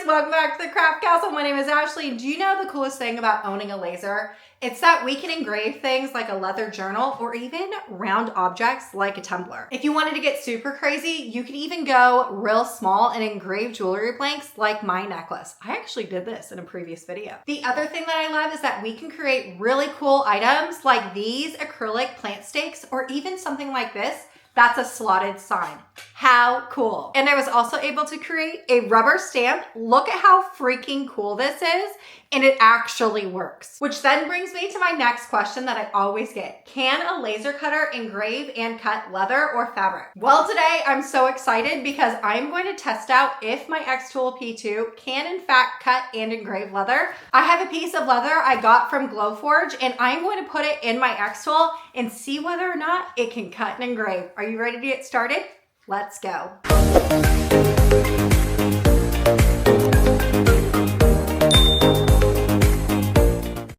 welcome back to the Craft Castle. My name is Ashley. Do you know the coolest thing about owning a laser? It's that we can engrave things like a leather journal or even round objects like a tumbler. If you wanted to get super crazy, you could even go real small and engrave jewelry blanks like my necklace. I actually did this in a previous video. The other thing that I love is that we can create really cool items like these acrylic plant stakes or even something like this. That's a slotted sign. How cool. And I was also able to create a rubber stamp. Look at how freaking cool this is. And it actually works. Which then brings me to my next question that I always get. Can a laser cutter engrave and cut leather or fabric? Well, today I'm so excited because I'm going to test out if my Xtool P2 can in fact cut and engrave leather. I have a piece of leather I got from Glowforge and I'm going to put it in my Xtool and see whether or not it can cut and engrave. Are you ready to get started? Let's go.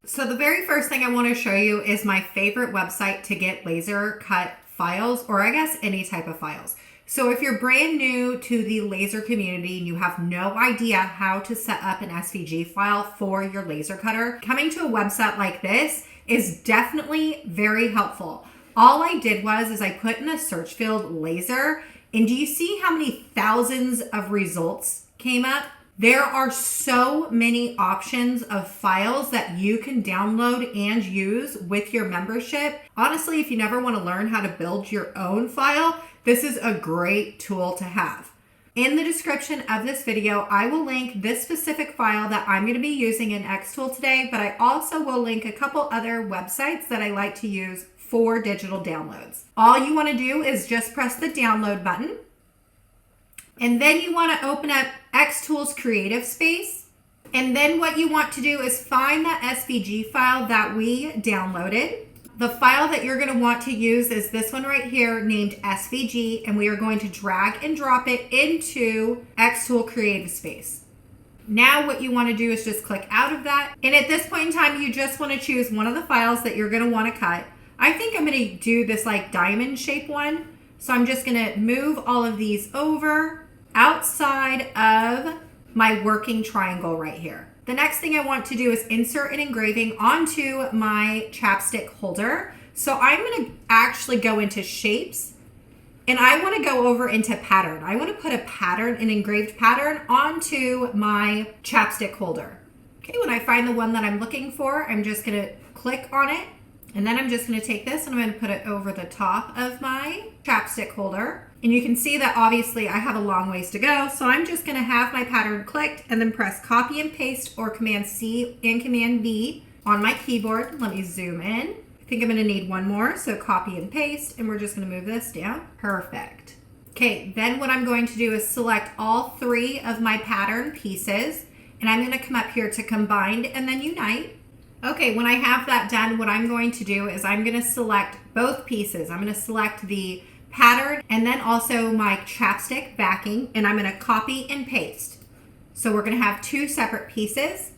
So the very first thing I want to show you is my favorite website to get laser cut files, or I guess any type of files. So if you're brand new to the laser community and you have no idea how to set up an SVG file for your laser cutter, coming to a website like this is definitely very helpful. All I did was I put in a search field laser, and do you see how many thousands of results came up? There are so many options of files that you can download and use with your membership. Honestly, if you never want to learn how to build your own file, this is a great tool to have. In the description of this video, I will link this specific file that I'm going to be using in Xtool today, but I also will link a couple other websites that I like to use for digital downloads. All you want to do is just press the download button. And then you want to open up Xtool's Creative Space. And then what you want to do is find that SVG file that we downloaded. The file that you're going to want to use is this one right here named SVG, and we are going to drag and drop it into Xtool Creative Space. Now what you want to do is just click out of that. And at this point in time, you just want to choose one of the files that you're going to want to cut. I think I'm going to do this like diamond shape one. So I'm just going to move all of these over outside of my working triangle right here. The next thing I want to do is insert an engraving onto my chapstick holder. So I'm going to actually go into shapes and I want to go over into pattern. I want to put a pattern, an engraved pattern onto my chapstick holder. Okay, when I find the one that I'm looking for, I'm just going to click on it. And then I'm just going to take this and I'm going to put it over the top of my chapstick holder. And you can see that obviously I have a long ways to go. So I'm just going to have my pattern clicked and then press copy and paste or Command C and Command V on my keyboard. Let me zoom in. I think I'm going to need one more. So copy and paste, and we're just going to move this down. Perfect. Okay, then what I'm going to do is select all three of my pattern pieces. And I'm going to come up here to combine and then unite. Okay, when I have that done, what I'm going to do is I'm going to select both pieces. I'm going to select the pattern and then also my chapstick backing, and I'm going to copy and paste. So we're going to have two separate pieces.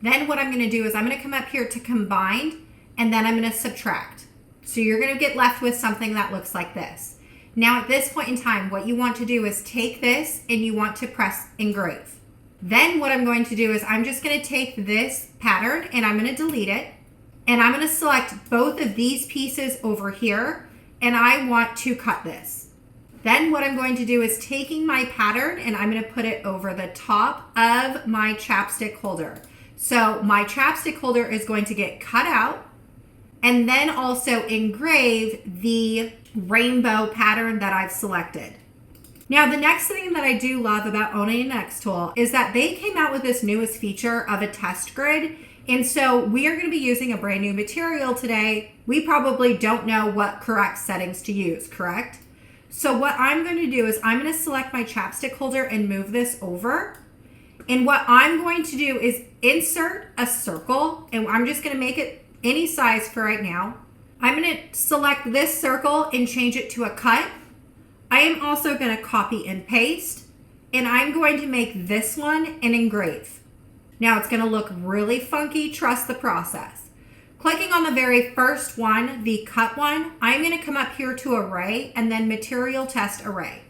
Then what I'm going to do is I'm going to come up here to combine, and then I'm going to subtract. So you're going to get left with something that looks like this. Now at this point in time, what you want to do is take this and you want to press engrave. Then what I'm going to do is I'm just going to take this pattern and I'm going to delete it. And I'm going to select both of these pieces over here. And I want to cut this. Then what I'm going to do is taking my pattern and I'm going to put it over the top of my chapstick holder. So my chapstick holder is going to get cut out and then also engrave the rainbow pattern that I've selected. Now, the next thing that I do love about owning an Xtool is that they came out with this newest feature of a test grid. And so we are going to be using a brand new material today. We probably don't know what correct settings to use, correct? So what I'm going to do is I'm going to select my chapstick holder and move this over. And what I'm going to do is insert a circle, and I'm just going to make it any size for right now. I'm going to select this circle and change it to a cut. I am also going to copy and paste, and I'm going to make this one an engrave. Now it's going to look really funky. Trust the process. Clicking on the very first one, the cut one, I'm going to come up here to array and then material test array.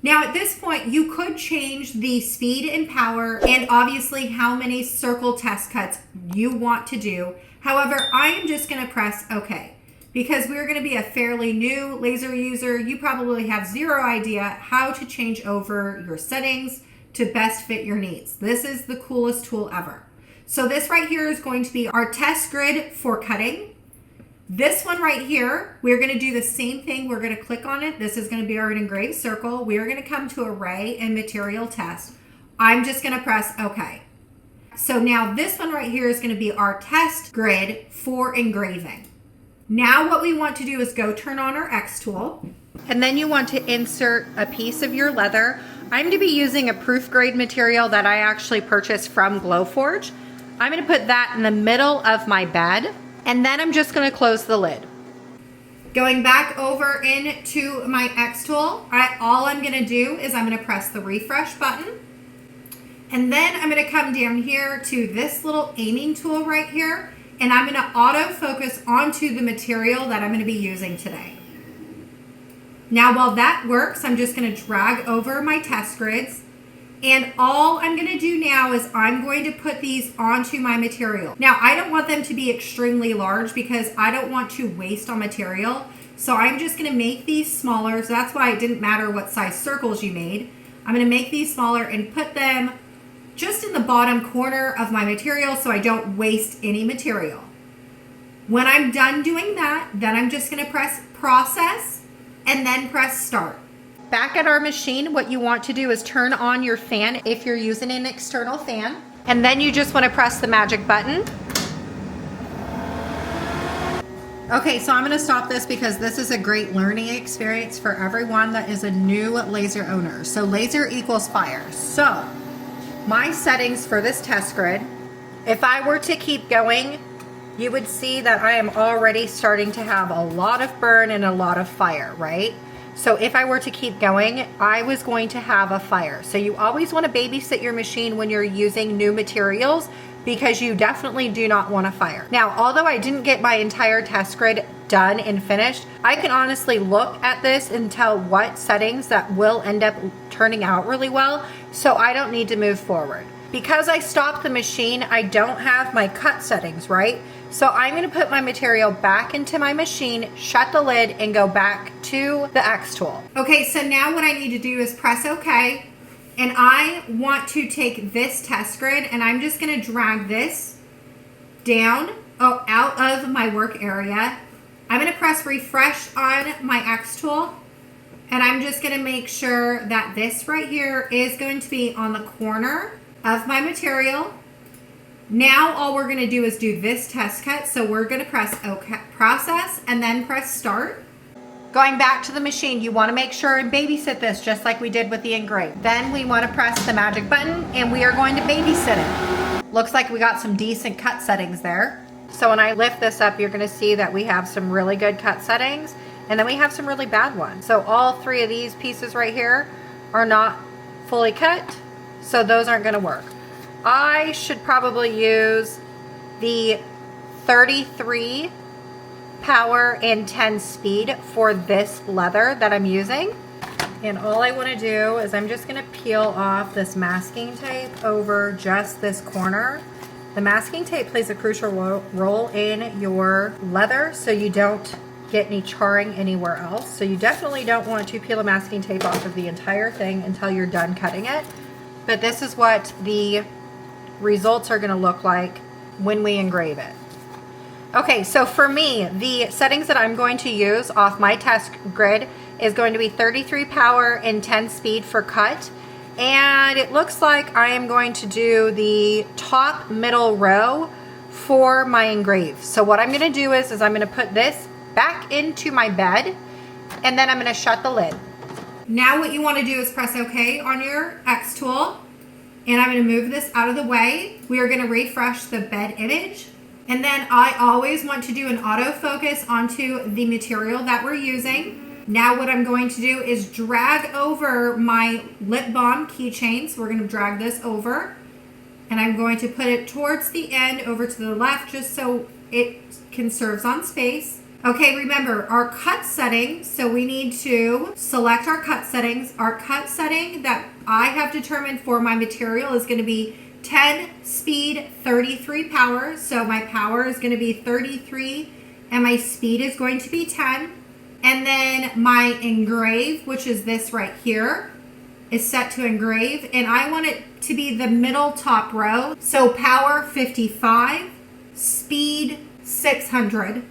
Now at this point, you could change the speed and power and obviously how many circle test cuts you want to do. However, I am just gonna press OK. Because we're gonna be a fairly new laser user, you probably have zero idea how to change over your settings to best fit your needs. This is the coolest tool ever. So this right here is going to be our test grid for cutting. This one right here, we're gonna do the same thing. We're gonna click on it. This is gonna be our engraved circle. We're gonna come to array and material test. I'm just gonna press OK. So now this one right here is gonna be our test grid for engraving. Now what we want to do is go turn on our Xtool, and then you want to insert a piece of your leather. I'm going to be using a proof grade material that I actually purchased from Glowforge. I'm going to put that in the middle of my bed, and then I'm just going to close the lid. Going back over into my Xtool, all I'm going to do is I'm going to press the refresh button, and then I'm going to come down here to this little aiming tool right here, and I'm going to autofocus onto the material that I'm going to be using today. Now while that works, I'm just going to drag over my test grids, and all I'm going to do now is I'm going to put these onto my material. Now I don't want them to be extremely large because I don't want to waste on material, so I'm just going to make these smaller. So that's why it didn't matter what size circles you made. I'm going to make these smaller and put them just in the bottom corner of my material so I don't waste any material. When I'm done doing that, then I'm just going to press process and then press start. Back at our machine, what you want to do is turn on your fan if you're using an external fan, and then you just want to press the magic button. Okay, so I'm going to stop this because this is a great learning experience for everyone that is a new laser owner. So laser equals fire. So my settings for this test grid, if I were to keep going, you would see that I am already starting to have a lot of burn and a lot of fire, right? So if I were to keep going, I was going to have a fire. So you always want to babysit your machine when you're using new materials because you definitely do not want a fire. Now, although I didn't get my entire test grid done and finished, I can honestly look at this and tell what settings that will end up turning out really well, so I don't need to move forward. Because I stopped the machine, I don't have my cut settings, right? So I'm going to put my material back into my machine, shut the lid, and go back to the Xtool. Okay, so now what I need to do is press OK, and I want to take this test grid, and I'm just going to drag this down out of my work area. I'm going to press refresh on my Xtool, and I'm just going to make sure that this right here is going to be on the corner of my material. Now all we're going to do is do this test cut. So we're going to press OK, process, and then press start. Going back to the machine, you want to make sure and babysit this just like we did with the Engrave. Then we want to press the magic button, and we are going to babysit it. Looks like we got some decent cut settings there. So when I lift this up, you're going to see that we have some really good cut settings, and then we have some really bad ones. So all three of these pieces right here are not fully cut, so those aren't going to work. I should probably use the 33 power and 10 speed for this leather that I'm using. And all I want to do is I'm just going to peel off this masking tape over just this corner. The masking tape plays a crucial role in your leather, so you don't get any charring anywhere else. So you definitely don't want to peel a masking tape off of the entire thing until you're done cutting it. But this is what the results are going to look like when we engrave it. Okay, so for me, the settings that I'm going to use off my test grid is going to be 33 power and 10 speed for cut. And it looks like I am going to do the top middle row for my engrave. So what I'm going to do is I'm going to put this back into my bed, and then I'm going to shut the lid. Now what you want to do is press OK on your Xtool, and I'm going to move this out of the way. We are going to refresh the bed image, and then I always want to do an autofocus onto the material that we're using. Now what I'm going to do is drag over my lip balm keychain. So we're going to drag this over, and I'm going to put it towards the end over to the left just so it conserves on space. Okay, remember our cut setting. So we need to select our cut settings. Our cut setting that I have determined for my material is going to be 10 speed, 33 power. So my power is going to be 33 and my speed is going to be 10. And then my engrave, which is this right here, is set to engrave. And I want it to be the middle top row. So power 55, speed 600.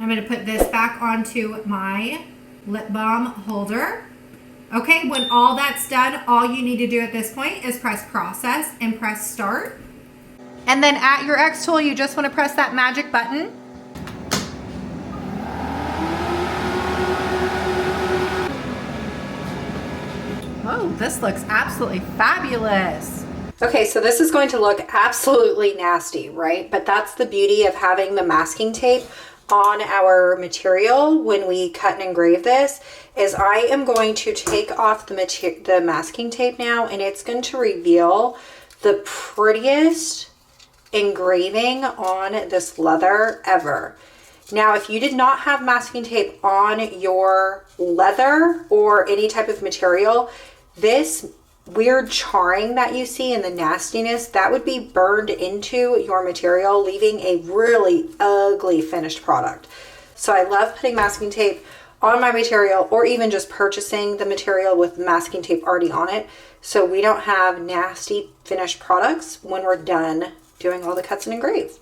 I'm going to put this back onto my lip balm holder. Okay, when all that's done, all you need to do at this point is press process and press start. And then at your Xtool, you just want to press that magic button. Oh, this looks absolutely fabulous. Okay, so this is going to look absolutely nasty, right? But that's the beauty of having the masking tape on our material when we cut and engrave this, is I am going to take off the masking tape now, and it's going to reveal the prettiest engraving on this leather ever. Now, if you did not have masking tape on your leather or any type of material, this weird charring that you see and the nastiness, that would be burned into your material, leaving a really ugly finished product. So I love putting masking tape on my material, or even just purchasing the material with masking tape already on it, so we don't have nasty finished products when we're done doing all the cuts and engraves.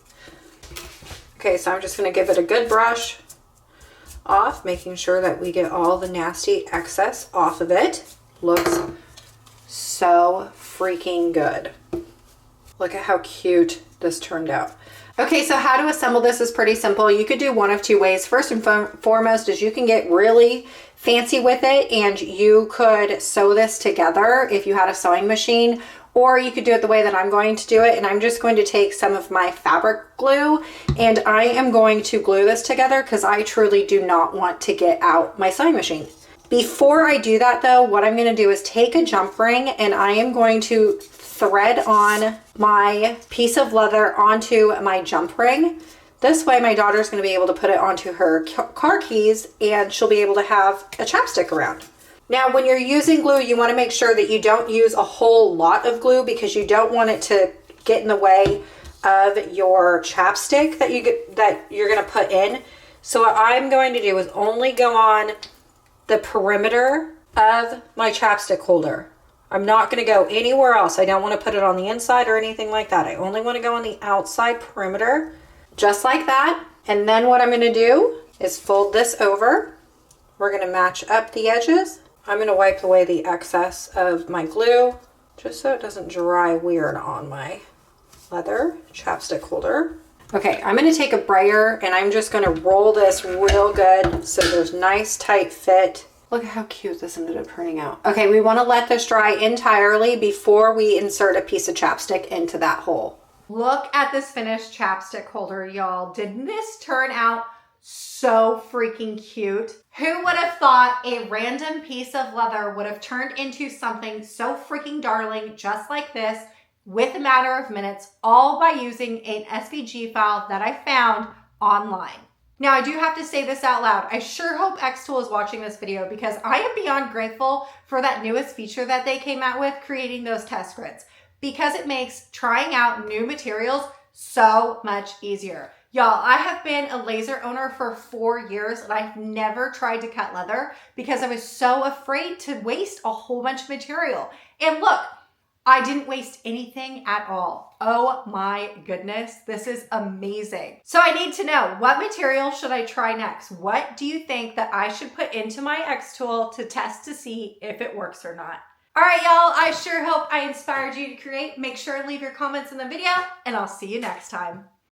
Okay, so I'm just going to give it a good brush off, making sure that we get all the nasty excess off of it. Looks so freaking good. Look at how cute this turned out. Okay, so how to assemble this is pretty simple. You could do one of two ways. First and foremost is you can get really fancy with it, and you could sew this together if you had a sewing machine, or you could do it the way that I'm going to do it. And I'm just going to take some of my fabric glue, and I am going to glue this together because I truly do not want to get out my sewing machine. Before I do that though, what I'm going to do is take a jump ring, and I am going to thread on my piece of leather onto my jump ring. This way my daughter's going to be able to put it onto her car keys, and she'll be able to have a chapstick around. Now, when you're using glue, you want to make sure that you don't use a whole lot of glue, because you don't want it to get in the way of your chapstick that you're going to put in. So what I'm going to do is only go on the perimeter of my chapstick holder. I'm not going to go anywhere else. I don't want to put it on the inside or anything like that. I only want to go on the outside perimeter, just like that. And then what I'm going to do is fold this over. We're going to match up the edges. I'm going to wipe away the excess of my glue, just so it doesn't dry weird on my leather chapstick holder. Okay, I'm going to take a brayer, and I'm just going to roll this real good so there's nice tight fit. Look at how cute this ended up turning out. Okay, we want to let this dry entirely before we insert a piece of chapstick into that hole. Look at this finished chapstick holder, y'all. Didn't this turn out so freaking cute? Who would have thought a random piece of leather would have turned into something so freaking darling just like this, with a matter of minutes, all by using an SVG file that I found online. Now, I do have to say this out loud. I sure hope Xtool is watching this video, because I am beyond grateful for that newest feature that they came out with, creating those test grids, because it makes trying out new materials so much easier. Y'all, I have been a laser owner for 4 years, and I've never tried to cut leather because I was so afraid to waste a whole bunch of material. And look, I didn't waste anything at all. Oh my goodness, this is amazing. So I need to know, what material should I try next? What do you think that I should put into my Xtool to test to see if it works or not? All right, y'all, I sure hope I inspired you to create. Make sure to leave your comments in the video, and I'll see you next time.